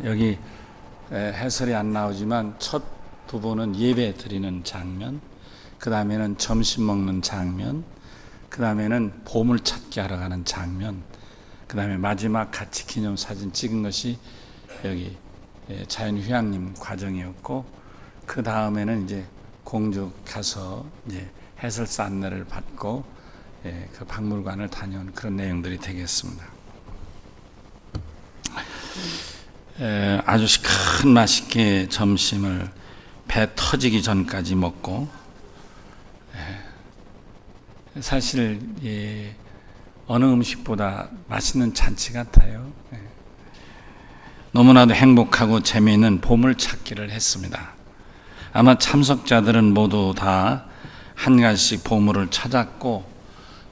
여기 해설이 안 나오지만 첫 부분은 예배 드리는 장면, 그 다음에는 점심 먹는 장면, 그 다음에는 보물 찾기 하러 가는 장면, 그 다음에 마지막 같이 기념사진 찍은 것이 여기 자연휴양림 과정이었고, 그 다음에는 이제 공주 가서 이제 해설사 안내를 받고 그 박물관을 다녀온 그런 내용들이 되겠습니다. 아주 큰 맛있게 점심을 배 터지기 전까지 먹고, 사실 어느 음식보다 맛있는 잔치 같아요. 너무나도 행복하고 재미있는 보물찾기를 했습니다. 아마 참석자들은 모두 다 한 가지씩 보물을 찾았고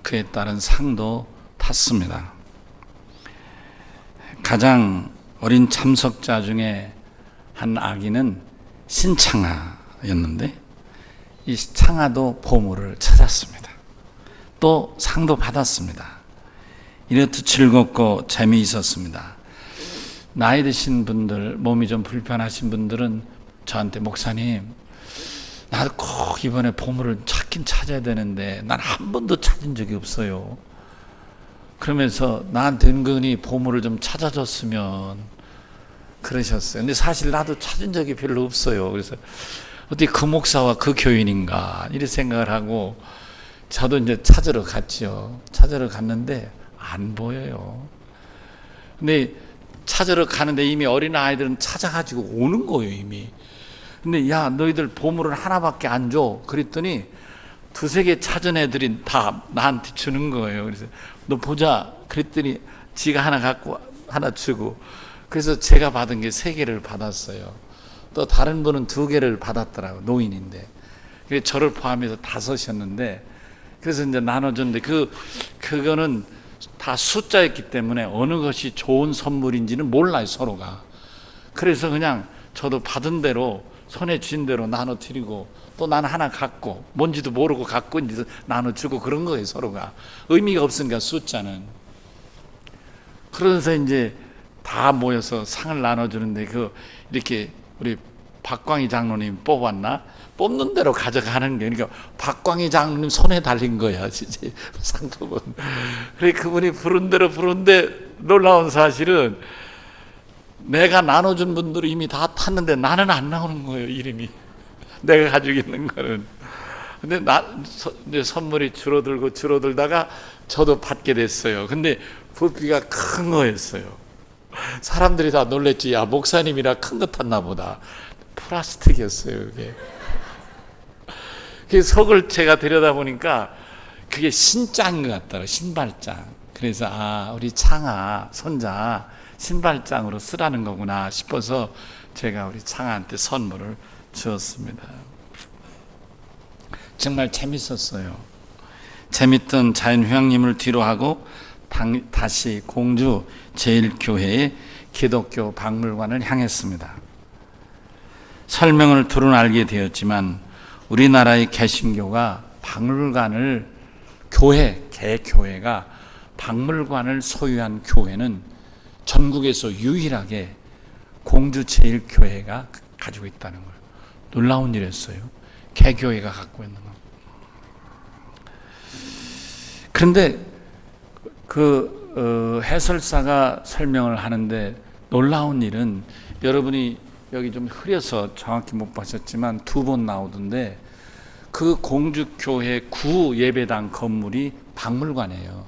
그에 따른 상도 탔습니다. 가장 어린 참석자 중에 한 아기는 신창아였는데, 이 창아도 보물을 찾았습니다. 또 상도 받았습니다. 이렇듯 즐겁고 재미있었습니다. 나이 드신 분들, 몸이 좀 불편하신 분들은 저한테, 목사님, 나도 꼭 이번에 보물을 찾긴 찾아야 되는데 난 한 번도 찾은 적이 없어요. 그러면서 나한테 은근히 보물을 좀 찾아줬으면 그러셨어요. 근데 사실 나도 찾은 적이 별로 없어요. 그래서 어떻게 그 목사와 그 교인인가 이런 생각을 하고 저도 이제 찾으러 갔죠. 찾으러 갔는데 안 보여요. 근데 찾으러 가는데 이미 어린 아이들은 찾아가지고 오는 거예요, 이미. 근데 야, 너희들 보물을 하나밖에 안 줘. 그랬더니 두세 개 찾은 애들이 다 나한테 주는 거예요. 그래서 너 보자. 그랬더니 지가 하나 갖고 하나 주고, 그래서 제가 받은 게 세 개를 받았어요. 또 다른 분은 두 개를 받았더라고요. 노인인데. 그래서 저를 포함해서 다섯이었는데, 그래서 이제 나눠줬는데 그거는 다 숫자였기 때문에 어느 것이 좋은 선물인지는 몰라요, 서로가. 그래서 그냥 저도 받은 대로 손에 쥔 대로 나눠드리고, 또 나는 하나 갖고 뭔지도 모르고 갖고 이제 나눠주고 그런 거예요, 서로가. 의미가 없으니까 숫자는. 그러면서 이제 다 모여서 상을 나눠주는데, 이렇게 우리 박광희 장로님 뽑았나? 뽑는 대로 가져가는 게, 그러니까 박광희 장로님 손에 달린 거야, 진짜 상품은. 그래, 그분이 부른 대로 부른데, 놀라운 사실은 내가 나눠준 분들이 이미 다 탔는데 나는 안 나오는 거예요, 이름이. 내가 가지고 있는 거는. 근데 이제 선물이 줄어들다가 저도 받게 됐어요. 근데 부피가 큰 거였어요. 사람들이 다 놀랬지. 야, 목사님이라 큰 거 탔나 보다. 플라스틱이었어요, 그게. 그 속을 제가 들여다보니까 그게 신장인 것 같더라고요, 신발장. 그래서 우리 창아 손자 신발장으로 쓰라는 거구나 싶어서 제가 우리 창아한테 선물을 주었습니다. 정말 재밌었어요. 재밌던 자연휴양림을 뒤로하고 다시 공주 제1교회의 기독교 박물관을 향했습니다. 설명을 두루 알게 되었지만 우리나라의 개신교가 박물관을, 개교회가 박물관을 소유한 교회는 전국에서 유일하게 공주 제1교회가 가지고 있다는 거예요. 놀라운 일이었어요. 개교회가 갖고 있는 거. 그런데 해설사가 설명을 하는데 놀라운 일은, 여러분이 여기 좀 흐려서 정확히 못 보셨지만 두 번 나오던데, 그 공주교회 구 예배당 건물이 박물관이에요.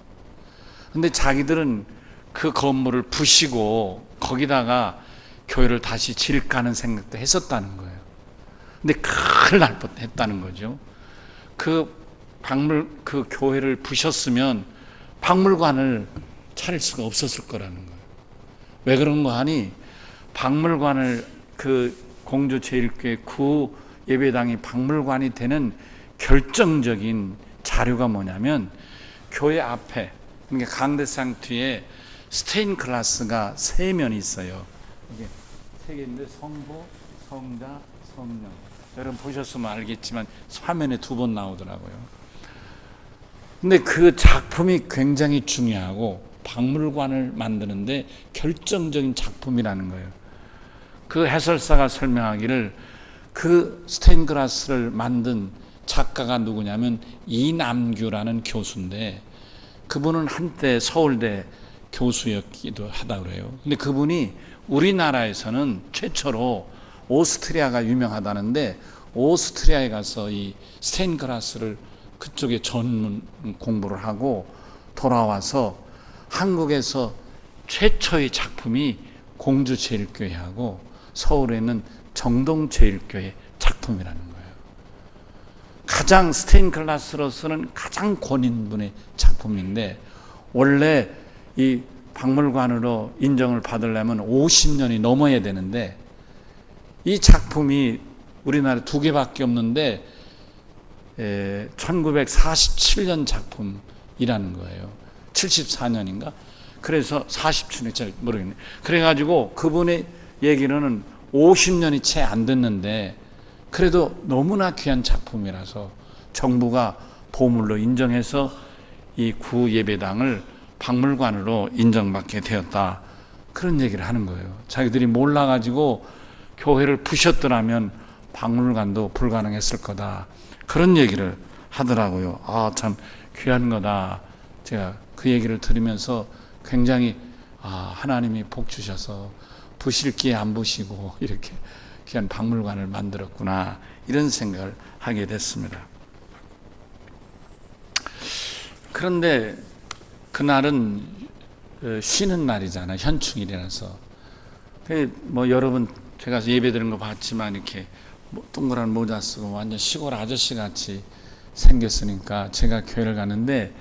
근데 자기들은 그 건물을 부시고 거기다가 교회를 다시 지을까 하는 생각도 했었다는 거예요. 근데 큰일 날 뻔했다는 거죠. 그 교회를 부셨으면 박물관을 차릴 수가 없었을 거라는 거예요. 왜 그런 거 하니, 박물관을, 그 공주 제1교회 구 예배당이 박물관이 되는 결정적인 자료가 뭐냐면, 교회 앞에, 그러니까 강대상 뒤에 스테인 글라스가 3면이 있어요. 이게 3개인데 성부, 성자, 성령. 여러분 보셨으면 알겠지만 화면에 2번 나오더라고요. 근데 그 작품이 굉장히 중요하고 박물관을 만드는데 결정적인 작품이라는 거예요. 그 해설사가 설명하기를 그 스테인글라스를 만든 작가가 누구냐면 이남규라는 교수인데, 그분은 한때 서울대 교수였기도 하다 그래요. 근데 그분이 우리나라에서는 최초로, 오스트리아가 유명하다는데 오스트리아에 가서 이 스테인글라스를 그쪽에 전문 공부를 하고 돌아와서 한국에서 최초의 작품이 공주제일교회하고 서울에 있는 정동제일교회 작품이라는 거예요. 가장 스테인글라스로서는 가장 권위있는 작품인데, 원래 이 박물관으로 인정을 받으려면 50년이 넘어야 되는데, 이 작품이 우리나라에 2개밖에 없는데 1947년 작품이라는 거예요. 74년인가? 그래서 40춘이 잘 모르겠네. 그래가지고 그분의 얘기로는 50년이 채 안 됐는데, 그래도 너무나 귀한 작품이라서 정부가 보물로 인정해서 이 구예배당을 박물관으로 인정받게 되었다, 그런 얘기를 하는 거예요. 자기들이 몰라가지고 교회를 부셨더라면 박물관도 불가능했을 거다, 그런 얘기를 하더라고요. 아, 참 귀한 거다. 제가 그 얘기를 들으면서 굉장히 하나님이 복 주셔서 부실 기에 안 부시고 이렇게 귀한 박물관을 만들었구나, 이런 생각을 하게 됐습니다. 그런데 그날은 쉬는 날이잖아요. 현충일이라서. 뭐 여러분 제가 예배 드린 거 봤지만 이렇게 동그란 모자 쓰고 완전 시골 아저씨 같이 생겼으니까 제가 교회를 가는데,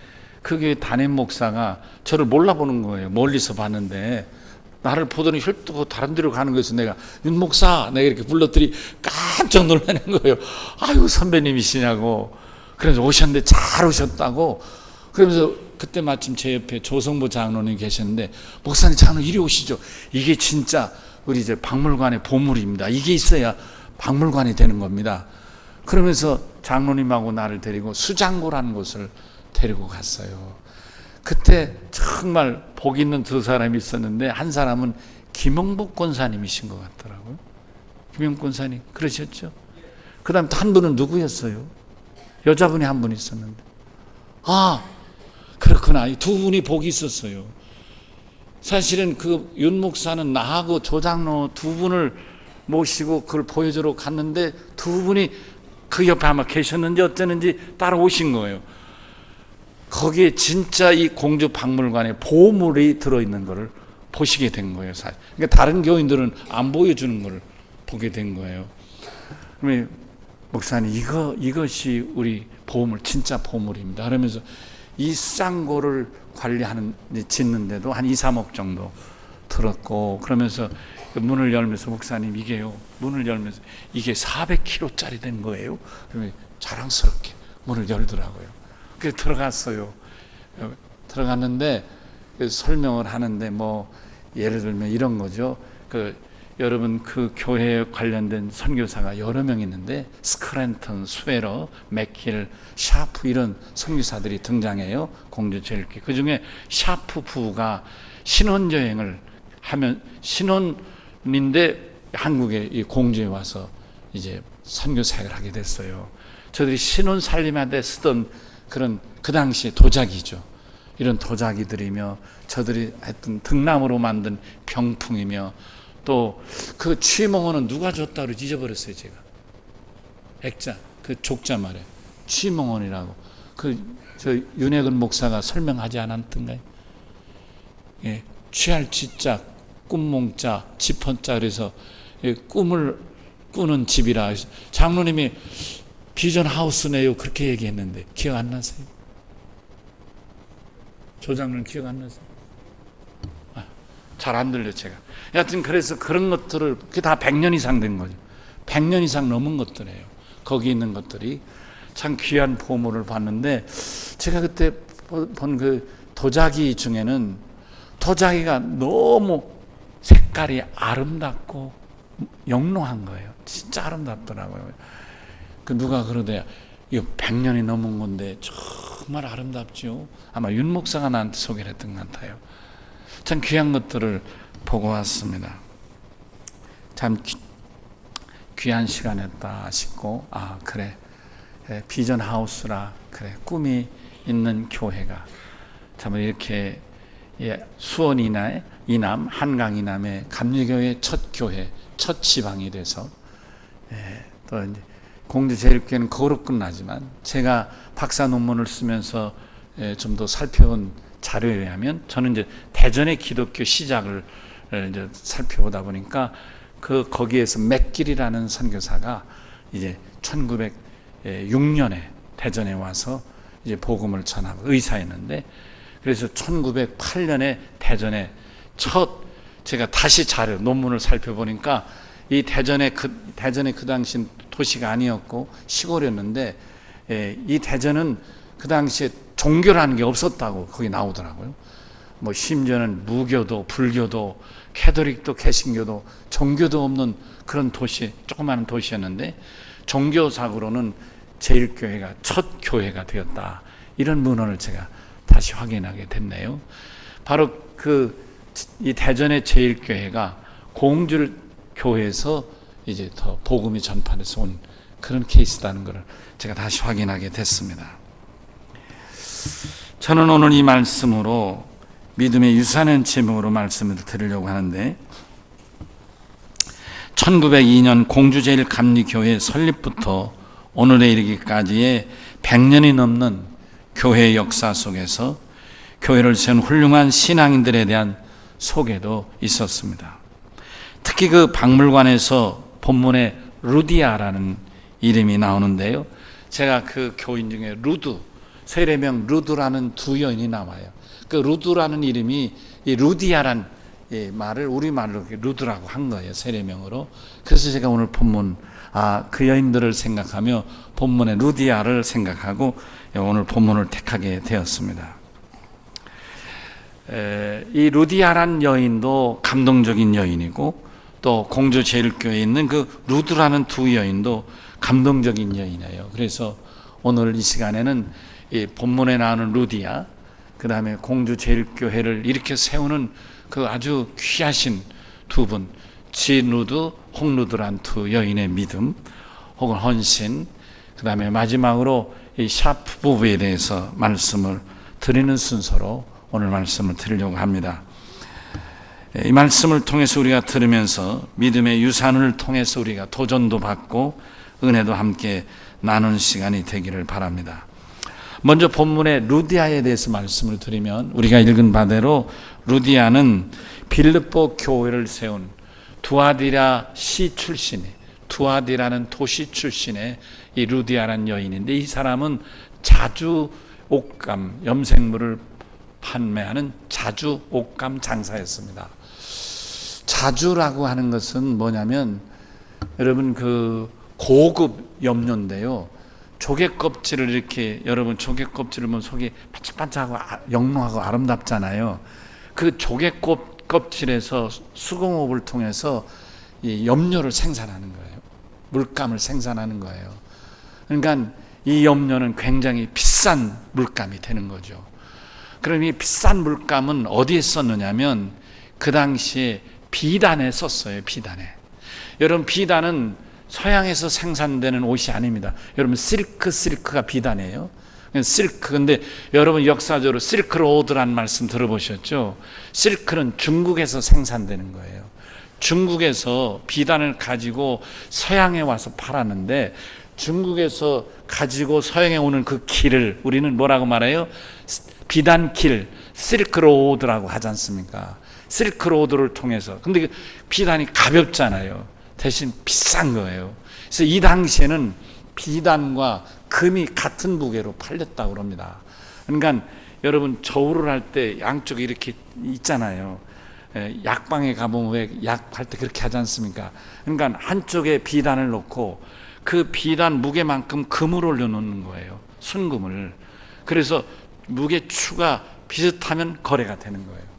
그 교회 담임 목사가 저를 몰라보는 거예요. 멀리서 봤는데 나를 보더니 혈떡 다른 데로 가는 거였어. 내가 윤 목사, 내가 이렇게 불렀더니 깜짝 놀라는 거예요. 아유, 선배님이시냐고. 그래서 오셨는데 잘 오셨다고. 그러면서 그때 마침 제 옆에 조성보 장로님 계셨는데, 목사님, 장로 이리 오시죠. 이게 진짜 우리 이제 박물관의 보물입니다. 이게 있어야 박물관이 되는 겁니다. 그러면서 장로님하고 나를 데리고 수장고라는 곳을 데리고 갔어요. 그때 정말 복 있는 2사람이 있었는데, 한 사람은 김영복 권사님이신 것 같더라고요. 김영복 권사님 그러셨죠? 그 다음 한 분은 누구였어요? 여자분이 한 분 있었는데, 그렇구나. 이 2분이 복이 있었어요. 사실은 그 윤 목사는 나하고 조장로 2분을 모시고 그걸 보여주러 갔는데, 2분이 그 옆에 아마 계셨는지 어쩌는지 따라오신 거예요. 거기에 진짜 이 공주 박물관에 보물이 들어있는 것을 보시게 된 거예요. 사실. 그러니까 다른 교인들은 안 보여주는 걸 보게 된 거예요. 그러면 목사님, 이것이 우리 보물, 진짜 보물입니다. 그러면서 이 쌍고를 관리하는, 짓는데도 한 2, 3억 정도 들었고, 그러면서 문을 열면서, 목사님 이게요, 문을 열면서 이게 400kg짜리 된 거예요. 그러면 자랑스럽게 문을 열더라고요. 그래서 들어갔어요. 들어갔는데 설명을 하는데, 뭐 예를 들면 이런 거죠. 여러분 그 교회에 관련된 선교사가 여러 명 있는데, 스크랜턴, 스웨러, 맥힐, 샤프, 이런 선교사들이 등장해요. 공주제일교회. 그 중에 샤프 부가 신혼여행을 하면, 신혼인데 한국에 이 공주에 와서 이제 선교 사역을 하게 됐어요. 저들이 신혼 살림하는데 쓰던 그런, 그 당시에 도자기죠. 이런 도자기들이며, 저들이 했던 등나무로 만든 병풍이며, 또 그 취몽원은 누가 줬다 그러지 잊어버렸어요. 제가 액자, 그 족자 말에 취몽원이라고, 저 윤혜근 목사가 설명하지 않았던가요? 예, 취할 지자, 꿈몽자, 지펀자, 그래서 꿈을 꾸는 집이라. 장로님이 비전 하우스네요, 그렇게 얘기했는데 기억 안 나세요? 조장로는 기억 안 나세요? 잘 안 들려 제가. 여하튼 그래서 그런 것들을, 그게 다 100년 이상 된 거죠. 100년 이상 넘은 것들이에요. 거기 있는 것들이 참 귀한 보물을 봤는데, 제가 그때 본 그 도자기 중에는, 도자기가 너무 색깔이 아름답고 영롱한 거예요. 진짜 아름답더라고요. 누가 그러대요. 이거 100년이 넘은 건데 정말 아름답죠. 아마 윤 목사가 나한테 소개를 했던 것 같아요. 참 귀한 것들을 보고 왔습니다. 참 귀한 시간이었다 싶고, 그래, 비전 하우스라, 그래, 꿈이 있는 교회가 참 이렇게 수원 이남 한강 이남의 감리교회 첫 교회, 첫 지방이 돼서 또 이제 공주제일교회는 그거로 끝나지만 제가 박사 논문을 쓰면서 좀 더 살펴본 자료에 의하면 저는 이제 대전의 기독교 시작을 이제 살펴보다 보니까 거기에서 맥길이라는 선교사가 이제 1906년에 대전에 와서 이제 복음을 전하고 의사였는데, 그래서 1908년에 대전에 제가 다시 논문을 살펴보니까 이 대전에 그 당시 도시가 아니었고 시골이었는데, 이 대전은 그 당시에 종교라는 게 없었다고 거기 나오더라고요. 뭐 심지어는 무교도, 불교도, 캐톨릭도, 개신교도, 종교도 없는 그런 도시, 조그마한 도시였는데 종교상으로는 제일교회가 첫 교회가 되었다. 이런 문헌을 제가 다시 확인하게 됐네요. 바로 이 대전의 제일교회가 공주를 교회에서 이제 더 복음이 전파돼서 온 그런 케이스라는 것을 제가 다시 확인하게 됐습니다. 저는 오늘 이 말씀으로 믿음의 유산은 제목으로 말씀을 드리려고 하는데, 1902년 공주제일감리교회 설립부터 오늘에 이르기까지의 100년이 넘는 교회의 역사 속에서 교회를 세운 훌륭한 신앙인들에 대한 소개도 있었습니다. 특히 그 박물관에서 본문에 루디아라는 이름이 나오는데요, 제가 그 교인 중에 세례명 루드라는 두 여인이 나와요. 그 루드라는 이름이 이 루디아란 말을 우리말로 루드라고 한 거예요, 세례명으로. 그래서 제가 오늘 본문 그 여인들을 생각하며 본문의 루디아를 생각하고 오늘 본문을 택하게 되었습니다. 이 루디아란 여인도 감동적인 여인이고, 또 공주 제일교회에 있는 그 루드라는 두 여인도 감동적인 여인이에요. 그래서 오늘 이 시간에는 이 본문에 나오는 루디아, 그 다음에 공주 제일교회를 이렇게 세우는 그 아주 귀하신 두 분, 진루드, 홍루드란 두 여인의 믿음 혹은 헌신, 그 다음에 마지막으로 이 샤프 부부에 대해서 말씀을 드리는 순서로 오늘 말씀을 드리려고 합니다. 이 말씀을 통해서 우리가 들으면서 믿음의 유산을 통해서 우리가 도전도 받고 은혜도 함께 나누는 시간이 되기를 바랍니다. 먼저 본문의 루디아에 대해서 말씀을 드리면, 우리가 읽은 바대로 루디아는 빌립보 교회를 세운 두아디라 시 출신의, 두아디라는 도시 출신의 이 루디아라는 여인인데, 이 사람은 자주 옷감, 염색물을 판매하는 자주 옷감 장사였습니다. 자주라고 하는 것은 뭐냐면, 여러분 고급 염료인데요, 조개 껍질을 이렇게, 여러분 조개 껍질을 보면 속이 반짝반짝하고 영롱하고 아름답잖아요. 그 조개 껍질에서 수공업을 통해서 이 염료를 생산하는 거예요. 물감을 생산하는 거예요. 그러니까 이 염료는 굉장히 비싼 물감이 되는 거죠. 그럼 이 비싼 물감은 어디에 썼느냐면 그 당시에 비단에 썼어요. 비단에. 여러분 비단은 서양에서 생산되는 옷이 아닙니다. 여러분 실크가 비단이에요. 실크. 근데 여러분 역사적으로 실크로드라는 말씀 들어보셨죠? 실크는 중국에서 생산되는 거예요. 중국에서 비단을 가지고 서양에 와서 팔았는데, 중국에서 가지고 서양에 오는 그 길을 우리는 뭐라고 말해요? 비단길, 실크로드라고 하지 않습니까? 실크로드를 통해서. 근데 그 비단이 가볍잖아요. 대신 비싼 거예요. 그래서 이 당시에는 비단과 금이 같은 무게로 팔렸다고 합니다. 그러니까 여러분 저울을 할 때 양쪽에 이렇게 있잖아요. 약방에 가보면 왜 약할 때 그렇게 하지 않습니까? 그러니까 한쪽에 비단을 놓고 그 비단 무게만큼 금을 올려놓는 거예요. 순금을. 그래서 무게추가 비슷하면 거래가 되는 거예요.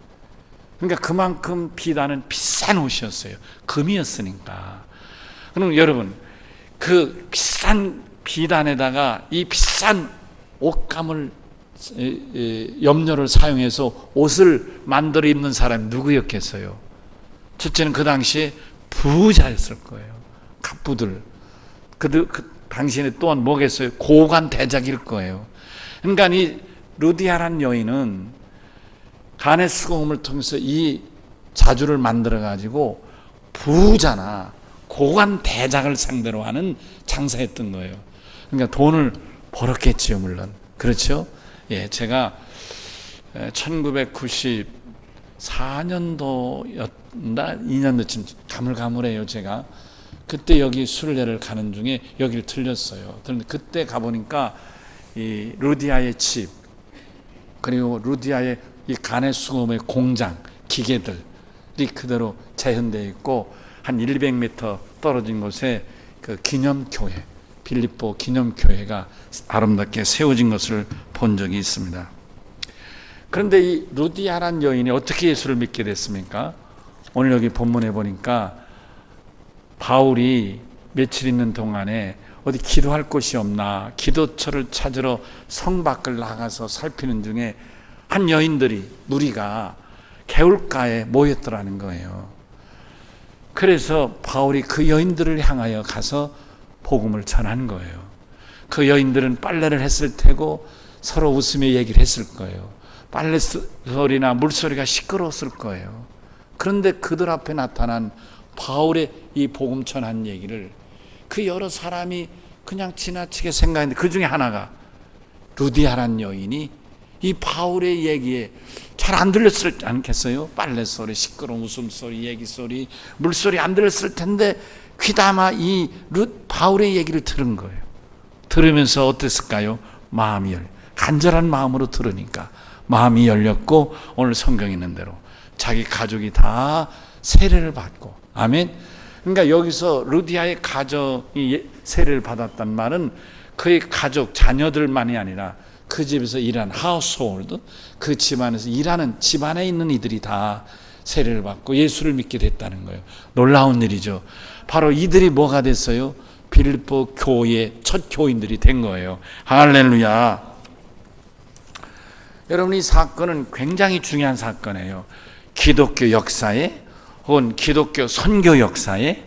그러니까 그만큼 비단은 비싼 옷이었어요. 금이었으니까. 그럼 여러분 그 비싼 비단에다가 이 비싼 옷감을 염료를 사용해서 옷을 만들어 입는 사람이 누구였겠어요? 첫째는 그 당시에 부자였을 거예요. 갑부들. 그 당신의 또한 뭐겠어요? 고관 대작일 거예요. 그러니까 이 루디아란 여인은 간의 수공을 통해서 이 자주를 만들어 가지고 부자나 고관 대작을 상대로 하는 장사였던 거예요. 그러니까 돈을 벌었겠지요, 물론. 그렇죠? 예, 제가 1994년도였나 2년도쯤 가물가물해요. 제가 그때 여기 순례를 가는 중에 여기를 들렸어요. 그런데 그때 가보니까 이 루디아의 집, 그리고 루디아의 이 간의 수금의 공장, 기계들이 그대로 재현되어 있고, 한 200m 떨어진 곳에 그 기념교회, 빌립보 기념교회가 아름답게 세워진 것을 본 적이 있습니다. 그런데 이 루디아란 여인이 어떻게 예수를 믿게 됐습니까? 오늘 여기 본문에 보니까 바울이 며칠 있는 동안에 어디 기도할 곳이 없나 기도처를 찾으러 성 밖을 나가서 살피는 중에 한 여인들이, 무리가 개울가에 모였더라는 거예요. 그래서 바울이 그 여인들을 향하여 가서 복음을 전한 거예요. 그 여인들은 빨래를 했을 테고 서로 웃으며 얘기를 했을 거예요. 빨래 소리나 물소리가 시끄러웠을 거예요. 그런데 그들 앞에 나타난 바울의 이 복음 전한 얘기를 그 여러 사람이 그냥 지나치게 생각했는데, 그 중에 하나가 루디아란 여인이 이 바울의 얘기에 잘 안 들렸을 않겠어요? 빨래 소리, 시끄러운 웃음소리, 얘기소리, 물소리 안 들렸을 텐데 귀담아 이 바울의 얘기를 들은 거예요. 들으면서 어땠을까요? 마음이 간절한 마음으로 들으니까 마음이 열렸고, 오늘 성경에 있는 대로 자기 가족이 다 세례를 받고, 아멘. 그러니까 여기서 루디아의 가정이 세례를 받았단 말은 그의 가족, 자녀들만이 아니라 그 집에서 일하는 하우스홀드, 그 집안에서 일하는 집안에 있는 이들이 다 세례를 받고 예수를 믿게 됐다는 거예요. 놀라운 일이죠. 바로 이들이 뭐가 됐어요? 빌립보 교회의 첫 교인들이 된 거예요. 할렐루야. 여러분, 이 사건은 굉장히 중요한 사건이에요. 기독교 역사에, 혹은 기독교 선교 역사에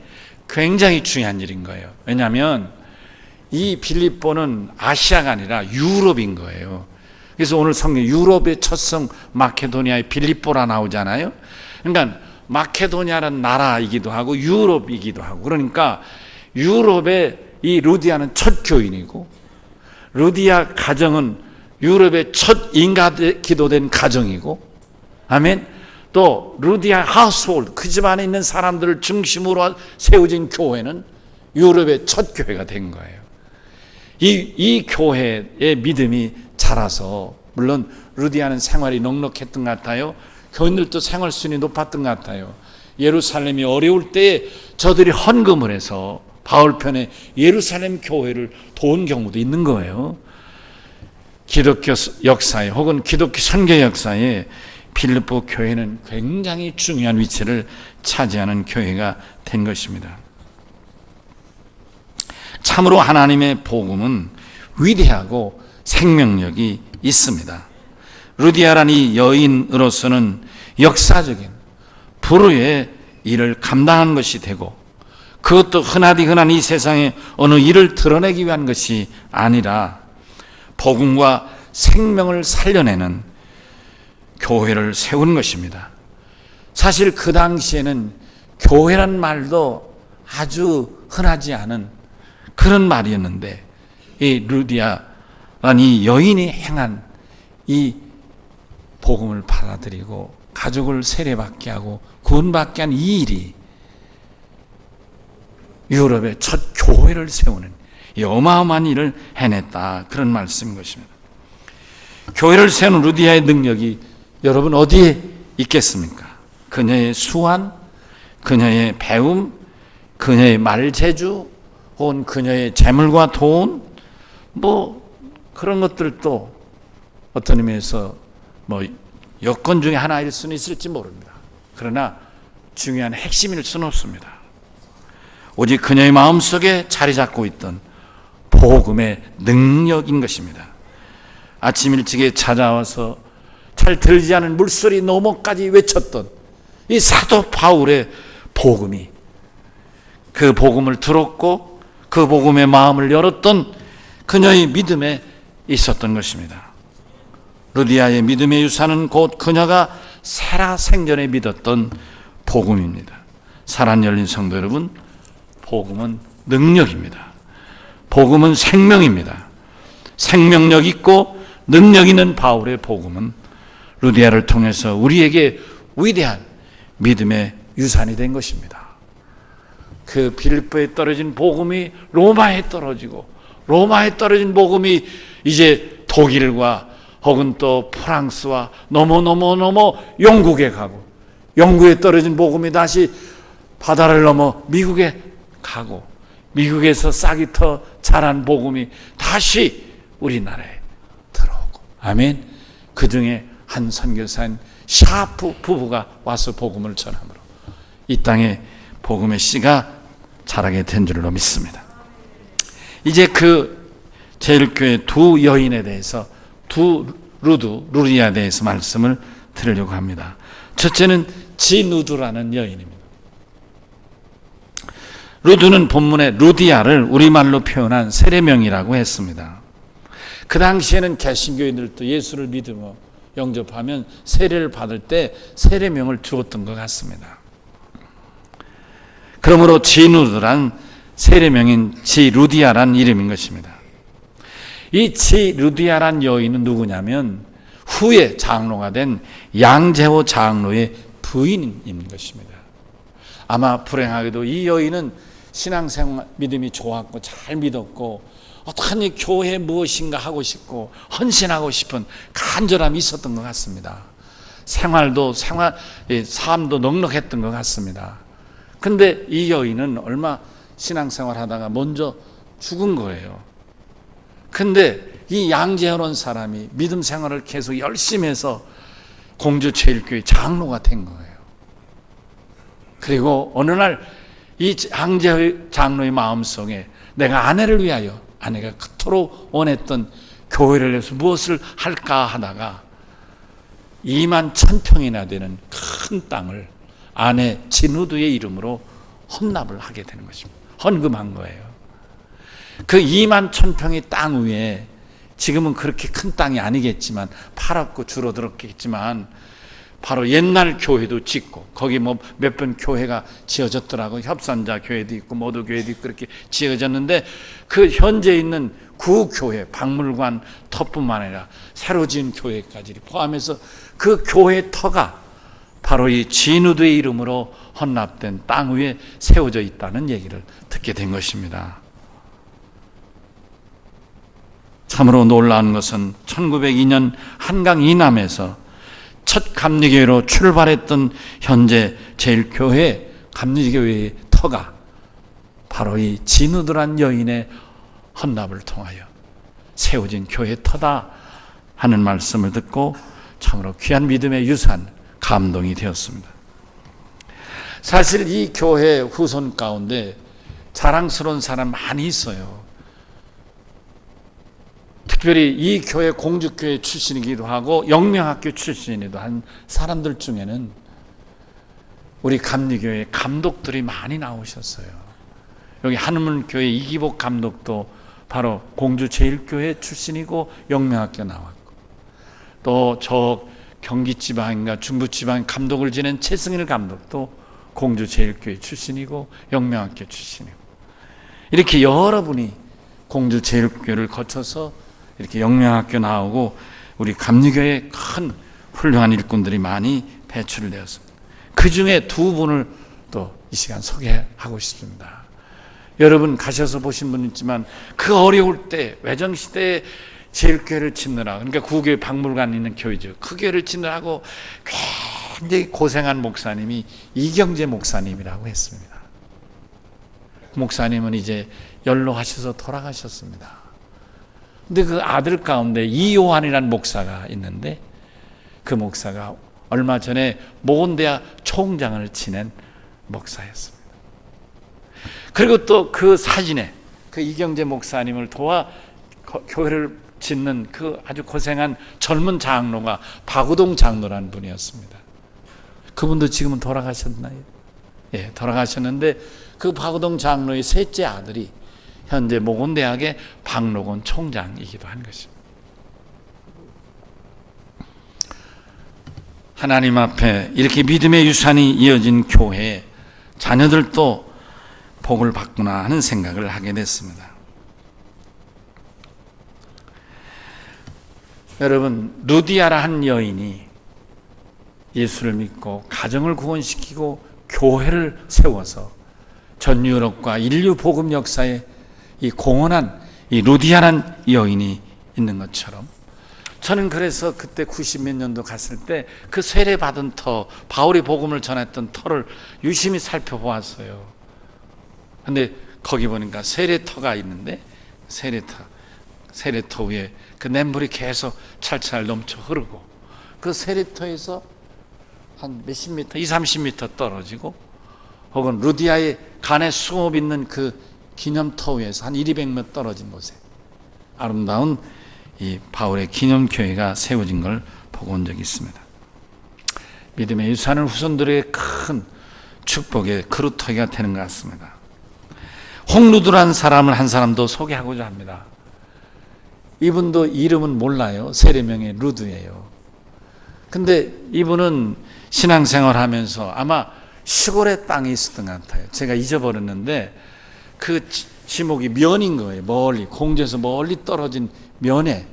굉장히 중요한 일인 거예요. 왜냐하면 이 빌립보는 아시아가 아니라 유럽인 거예요. 그래서 오늘 성경 유럽의 첫 성 마케도니아의 빌립보라 나오잖아요. 그러니까 마케도니아라는 나라이기도 하고 유럽이기도 하고, 그러니까 유럽의 이 루디아는 첫 교인이고, 루디아 가정은 유럽의 첫 인가 기도된 가정이고, 아멘. 또 루디아 하우스홀드, 그 집안에 있는 사람들을 중심으로 세워진 교회는 유럽의 첫 교회가 된 거예요. 이 교회의 믿음이 자라서, 물론 루디아는 생활이 넉넉했던 것 같아요. 교인들도 생활 수준이 높았던 것 같아요. 예루살렘이 어려울 때에 저들이 헌금을 해서 바울 편에 예루살렘 교회를 도운 경우도 있는 거예요. 기독교 역사에, 혹은 기독교 선교 역사에 빌립보 교회는 굉장히 중요한 위치를 차지하는 교회가 된 것입니다. 참으로 하나님의 복음은 위대하고 생명력이 있습니다. 루디아라는 이 여인으로서는 역사적인 불후의 일을 감당한 것이 되고, 그것도 흔하디 흔한 이 세상에 어느 일을 드러내기 위한 것이 아니라 복음과 생명을 살려내는 교회를 세운 것입니다. 사실 그 당시에는 교회란 말도 아주 흔하지 않은 그런 말이었는데, 이 루디아라는 이 여인이 행한 이 복음을 받아들이고 가족을 세례받게 하고 구원받게 한 이 일이 유럽의 첫 교회를 세우는 이 어마어마한 일을 해냈다, 그런 말씀인 것입니다. 교회를 세우는 루디아의 능력이 여러분 어디에 있겠습니까? 그녀의 수완, 그녀의 배움, 그녀의 말재주, 혹은 그녀의 재물과 돈, 뭐 그런 것들도 어떤 의미에서 뭐 여건 중에 하나일 수는 있을지 모릅니다. 그러나 중요한 핵심일 수는 없습니다. 오직 그녀의 마음속에 자리 잡고 있던 복음의 능력인 것입니다. 아침 일찍에 찾아와서 잘 들리지 않은 물소리 너머까지 외쳤던 이 사도 바울의 복음이 그 복음을 들었고 그 복음의 마음을 열었던 그녀의 믿음에 있었던 것입니다. 루디아의 믿음의 유산은 곧 그녀가 살아생전에 믿었던 복음입니다. 사랑 열린 성도 여러분, 복음은 능력입니다. 복음은 생명입니다. 생명력 있고 능력 있는 바울의 복음은 루디아를 통해서 우리에게 위대한 믿음의 유산이 된 것입니다. 그 빌립보에 떨어진 복음이 로마에 떨어지고 로마에 떨어진 복음이 이제 독일과 혹은 또 프랑스와 넘어 영국에 가고 영국에 떨어진 복음이 다시 바다를 넘어 미국에 가고 미국에서 싹이 터 자란 복음이 다시 우리나라에 들어오고 아멘. 그 중에 한 선교사인 샤프 부부가 와서 복음을 전함으로 이 땅에 복음의 씨가 자라게 된 줄로 믿습니다. 이제 그 제1교회 두 여인에 대해서 루디아에 대해서 말씀을 드리려고 합니다. 첫째는 지누드라는 여인입니다. 루드는 본문에 루디아를 우리말로 표현한 세례명이라고 했습니다. 그 당시에는 개신교인들도 예수를 믿으며 영접하면 세례를 받을 때 세례명을 주었던 것 같습니다. 그러므로 지누드란 세례명인 지루디아란 이름인 것입니다. 이 지루디아란 여인은 누구냐면 후에 장로가 된 양재호 장로의 부인인 것입니다. 아마 불행하게도 이 여인은 신앙생활 믿음이 좋았고 잘 믿었고 어떠한 교회 무엇인가 하고 싶고 헌신하고 싶은 간절함이 있었던 것 같습니다. 삶도 넉넉했던 것 같습니다. 근데 이 여인은 얼마 신앙생활 하다가 먼저 죽은 거예요. 근데 이 양재호라는 사람이 믿음 생활을 계속 열심히 해서 공주 제1교회 장로가 된 거예요. 그리고 어느 날 이 양재호 장로의 마음속에 내가 아내를 위하여 아내가 그토록 원했던 교회를 위해서 무엇을 할까 하다가 2만 1,000평이나 되는 큰 땅을 아내 지누드의 이름으로 헌납을 하게 되는 것입니다. 헌금한 거예요. 그 2만 1,000평의 땅 위에 지금은 그렇게 큰 땅이 아니겠지만 팔았고 줄어들었겠지만 바로 옛날 교회도 짓고 거기 뭐 몇 번 교회가 지어졌더라고. 협산자 교회도 있고 모두 교회도 있고 그렇게 지어졌는데 그 현재 있는 구교회 박물관 터뿐만 아니라 새로 지은 교회까지 포함해서 그 교회 터가 바로 이 지누드의 이름으로 헌납된 땅 위에 세워져 있다는 얘기를 듣게 된 것입니다. 참으로 놀라운 것은 1902년 한강 이남에서 첫 감리교회로 출발했던 현재 제1교회 감리교회의 터가 바로 이 지누드란 여인의 헌납을 통하여 세워진 교회 터다 하는 말씀을 듣고 참으로 귀한 믿음의 유산, 감동이 되었습니다. 사실 이 교회 후손 가운데 자랑스러운 사람 많이 있어요. 특별히 이 교회 공주교회 출신이기도 하고 영명학교 출신이기도 한 사람들 중에는 우리 감리교회 감독들이 많이 나오셨어요. 여기 한문교회 이기복 감독도 바로 공주 제1교회 출신이고 영명학교 나왔고 또 저 경기지방인가 중부지방 감독을 지낸 최승일 감독도 공주 제1교회 출신이고 영명학교 출신이고 이렇게 여러분이 공주 제1교회를 거쳐서 이렇게 영명학교 나오고 우리 감리교회에 큰 훌륭한 일꾼들이 많이 배출되었습니다. 그 중에 두 분을 또 이 시간 소개하고 싶습니다. 여러분 가셔서 보신 분 있지만 그 어려울 때 외정시대에 제1교회를 짓느라 그러니까 구교회 박물관 있는 교회죠. 그 교회를 짓느라고 굉장히 고생한 목사님이 이경재 목사님이라고 했습니다. 목사님은 이제 연로하셔서 돌아가셨습니다. 근데 그 아들 가운데 이요한이라는 목사가 있는데 그 목사가 얼마 전에 모건대학 총장을 지낸 목사였습니다. 그리고 또 그 사진에 그 이경재 목사님을 도와 교회를 짓는 그 아주 고생한 젊은 장로가 박우동 장로라는 분이었습니다. 그분도 지금은 돌아가셨나요? 예, 돌아가셨는데 그 박우동 장로의 셋째 아들이 현재 모건대학의 박노건 총장이기도 한 것입니다. 하나님 앞에 이렇게 믿음의 유산이 이어진 교회에 자녀들도 복을 받구나 하는 생각을 하게 됐습니다. 여러분, 루디아라 한 여인이 예수를 믿고 가정을 구원시키고 교회를 세워서 전 유럽과 인류 복음 역사에 이 공헌한 이 루디아란 여인이 있는 것처럼, 저는 그래서 그때 90몇 년도 갔을 때 그 세례 받은 터, 바울이 복음을 전했던 터를 유심히 살펴보았어요. 근데 거기 보니까 세례터가 있는데 세례터 위에 그 냇물이 계속 찰찰 넘쳐 흐르고, 그 세례터에서 한 몇십 미터, 20, 30미터 떨어지고, 혹은 루디아의 간의 수업 있는 그 기념터 위에서 한 200m 떨어진 곳에 아름다운 이 바울의 기념교회가 세워진 걸 보고 온 적이 있습니다. 믿음의 유산은 후손들에게 큰 축복의 그루터기가 되는 것 같습니다. 홍루드라는 사람을 한 사람 더 소개하고자 합니다. 이분도 이름은 몰라요. 세례명이 루드예요. 근데 이분은 신앙생활 하면서 아마 시골에 땅이 있었던 것 같아요. 제가 잊어버렸는데 그 지목이 면인 거예요. 멀리, 공주에서 멀리 떨어진 면에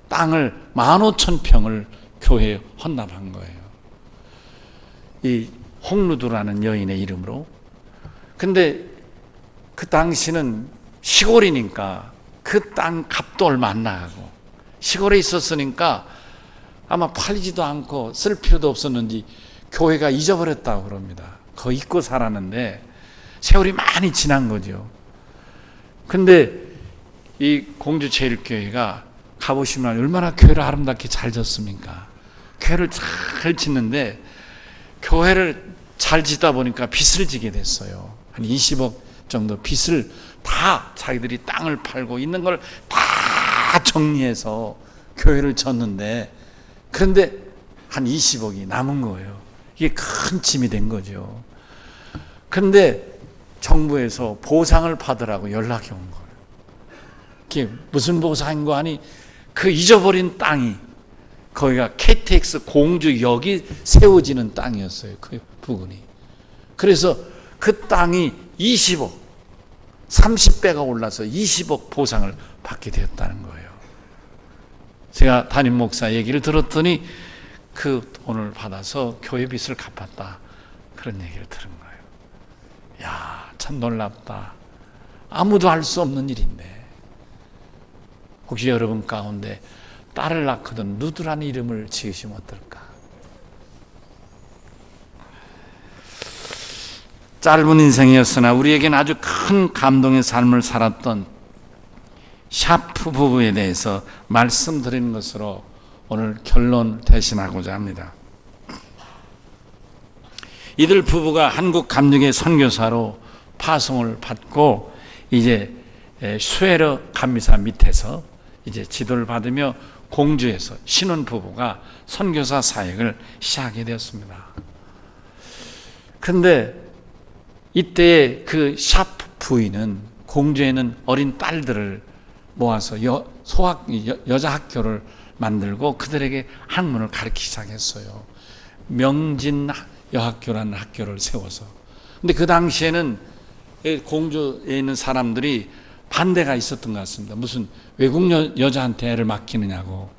땅을 15,000평을 교회에 헌납한 거예요. 이 홍루드라는 여인의 이름으로. 근데 그 당시는 시골이니까 그 땅 값도 얼마 안 나가고 시골에 있었으니까 아마 팔리지도 않고 쓸 필요도 없었는지 교회가 잊어버렸다고 그럽니다. 거기 잊고 살았는데 세월이 많이 지난 거죠. 근데 이 공주제일교회가 가보시면 얼마나 교회를 아름답게 잘 짓습니까? 교회를 잘 짓는데 교회를 잘 짓다 보니까 빚을 지게 됐어요. 한 20억 정도 빚을 다 자기들이 땅을 팔고 있는 걸 다 정리해서 교회를 졌는데, 그런데 한 20억이 남은 거예요. 이게 큰 짐이 된 거죠. 그런데 정부에서 보상을 받으라고 연락이 온 거예요. 그게 무슨 보상인가 하니 그 잊어버린 땅이 거기가 KTX 공주역이 세워지는 땅이었어요. 그 부근이. 그래서 그 땅이 20억, 30배가 올라서 20억 보상을 받게 되었다는 거예요. 제가 담임 목사 얘기를 들었더니 그 돈을 받아서 교회 빚을 갚았다, 그런 얘기를 들은 거예요. 야, 참 놀랍다. 아무도 알 수 없는 일인데, 혹시 여러분 가운데 딸을 낳거든 루드라는 이름을 지으시면 어떨까? 짧은 인생이었으나 우리에게는 아주 큰 감동의 삶을 살았던 샤프 부부에 대해서 말씀드리는 것으로 오늘 결론 대신하고자 합니다. 이들 부부가 한국 감리교의 선교사로 파송을 받고 이제 수에르 감리사 밑에서 이제 지도를 받으며 공주에서 신혼 부부가 선교사 사역을 시작하게 되었습니다. 그런데 이때 그 샤프 부인은 공주에는 어린 딸들을 모아서 여자 학교를 만들고 그들에게 학문을 가르치기 시작했어요. 명진 여학교라는 학교를 세워서. 근데 그 당시에는 공주에 있는 사람들이 반대가 있었던 것 같습니다. 무슨 외국 여자한테 애를 맡기느냐고.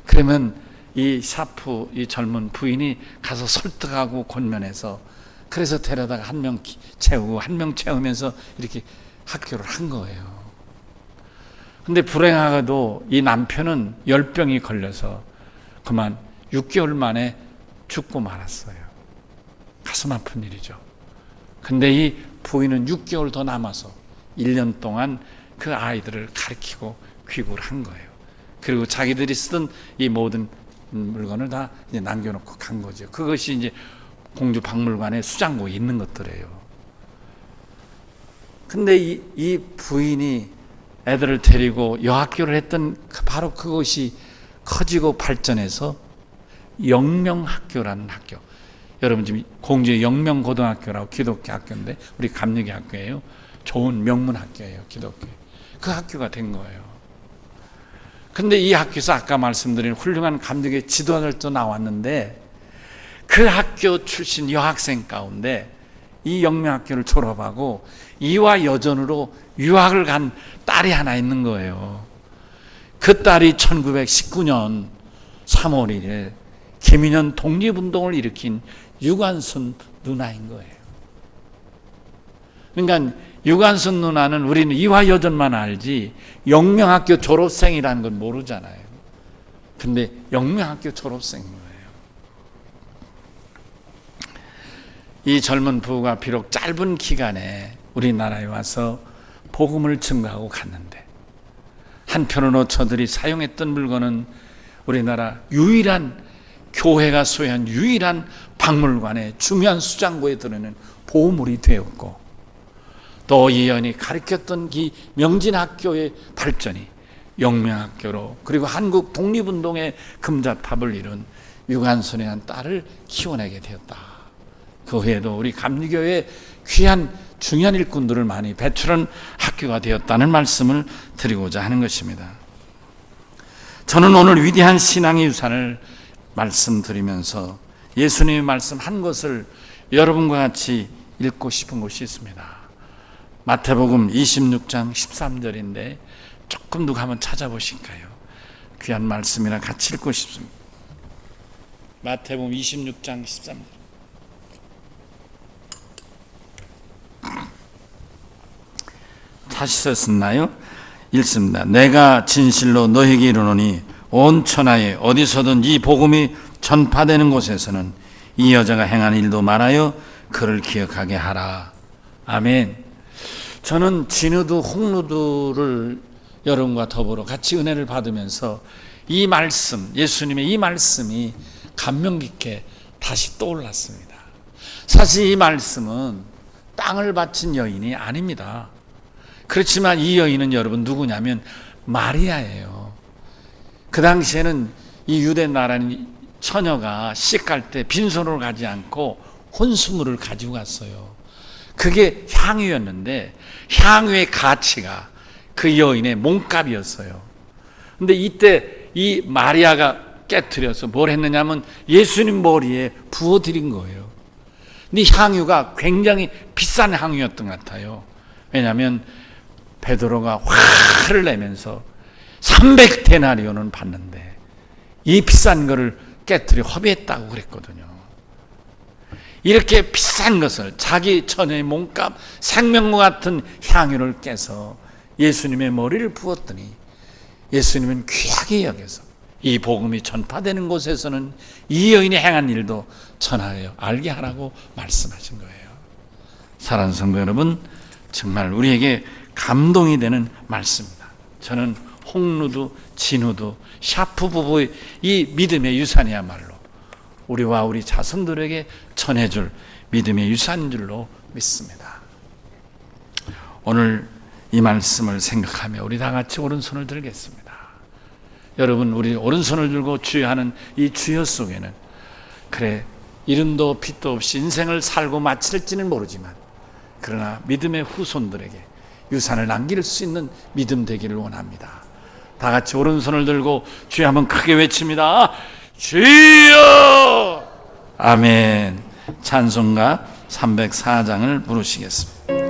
그러면 이 샤프, 이 젊은 부인이 가서 설득하고 권면해서, 그래서 데려다가 한 명 채우고 한 명 채우면서 이렇게 학교를 한 거예요. 근데 불행하게도 이 남편은 열병이 걸려서 그만 6개월 만에 죽고 말았어요. 가슴 아픈 일이죠. 근데 이 부인은 6개월 더 남아서 1년 동안 그 아이들을 가르치고 귀국을 한 거예요. 그리고 자기들이 쓰던 이 모든 물건을 다 이제 남겨놓고 간 거죠. 그것이 이제 공주 박물관에 수장고에 있는 것들이에요. 근데 이 부인이 애들을 데리고 여학교를 했던 바로 그것이 커지고 발전해서 영명학교라는 학교, 여러분 지금 공주의 영명고등학교라고 기독교 학교인데 우리 감리교 학교예요. 좋은 명문 학교예요. 기독교. 그 학교가 된 거예요. 근데 이 학교에서 아까 말씀드린 훌륭한 감리교의 지도자들도 나왔는데 그 학교 출신 여학생 가운데 이 영명학교를 졸업하고 이화 여전으로 유학을 간 딸이 하나 있는 거예요. 그 딸이 1919년 3월 1일 김인현 독립운동을 일으킨 유관순 누나인 거예요. 그러니까 유관순 누나는 우리는 이화 여전만 알지 영명학교 졸업생이라는 건 모르잖아요. 근데 영명학교 졸업생인 거예요. 이 젊은 부부가 비록 짧은 기간에 우리나라에 와서 복음을 증거하고 갔는데 한편으로 저들이 사용했던 물건은 우리나라 유일한 교회가 소유한 유일한 박물관의 중요한 수장고에 들어있는 보물이 되었고 또 이 여인이 가르쳤던 이 명진학교의 발전이 영명학교로 그리고 한국 독립운동의 금자탑을 이룬 유관순의 한 딸을 키워내게 되었다. 그 후에도 우리 감리교회 귀한 중요한 일꾼들을 많이 배출한 학교가 되었다는 말씀을 드리고자 하는 것입니다. 저는 오늘 위대한 신앙의 유산을 말씀드리면서 예수님의 말씀 한 것을 여러분과 같이 읽고 싶은 것이 있습니다. 마태복음 26장 13절인데 조금 누가 한번 찾아보실까요? 귀한 말씀이라 같이 읽고 싶습니다. 마태복음 26장 13절. 찾으셨나요? 읽습니다. 내가 진실로 너희에게 이르노니 온 천하에 어디서든 이 복음이 전파되는 곳에서는 이 여자가 행한 일도 말하여 그를 기억하게 하라. 아멘. 저는 진우두 홍루두를 여러분과 더불어 같이 은혜를 받으면서 이 말씀, 예수님의 이 말씀이 감명 깊게 다시 떠올랐습니다. 사실 이 말씀은 땅을 바친 여인이 아닙니다. 그렇지만 이 여인은 여러분 누구냐면 마리아예요. 그 당시에는 이 유대 나라는 처녀가 시집갈 때 빈손으로 가지 않고 혼수물을 가지고 갔어요. 그게 향유였는데 향유의 가치가 그 여인의 몸값이었어요. 근데 이때 이 마리아가 깨트려서 뭘 했느냐면 예수님 머리에 부어드린 거예요. 근데 향유가 굉장히 비싼 향유였던 것 같아요. 왜냐하면 베드로가 화를 내면서 300데나리온은 받는데 이 비싼 거를 깨트려 허비했다고 그랬거든요. 이렇게 비싼 것을 자기 처녀의 몸값 생명과 같은 향유를 깨서 예수님의 머리를 부었더니 예수님은 귀하게 여겨서 이 복음이 전파되는 곳에서는 이 여인이 행한 일도 전하여 알게 하라고 말씀하신 거예요. 사랑하는 성도 여러분, 정말 우리에게 감동이 되는 말씀입니다. 저는 홍루두, 진우두, 샤프 부부의 이 믿음의 유산이야말로 우리와 우리 자손들에게 전해줄 믿음의 유산인 줄로 믿습니다. 오늘 이 말씀을 생각하며 우리 다 같이 오른손을 들겠습니다. 여러분, 우리 오른손을 들고 주여하는 이 주여 속에는 그래 이름도 빛도 없이 인생을 살고 마칠지는 모르지만 그러나 믿음의 후손들에게 유산을 남길 수 있는 믿음 되기를 원합니다. 다 같이 오른손을 들고 주여 한번 크게 외칩니다. 주여! 아멘. 찬송가 304장을 부르시겠습니다.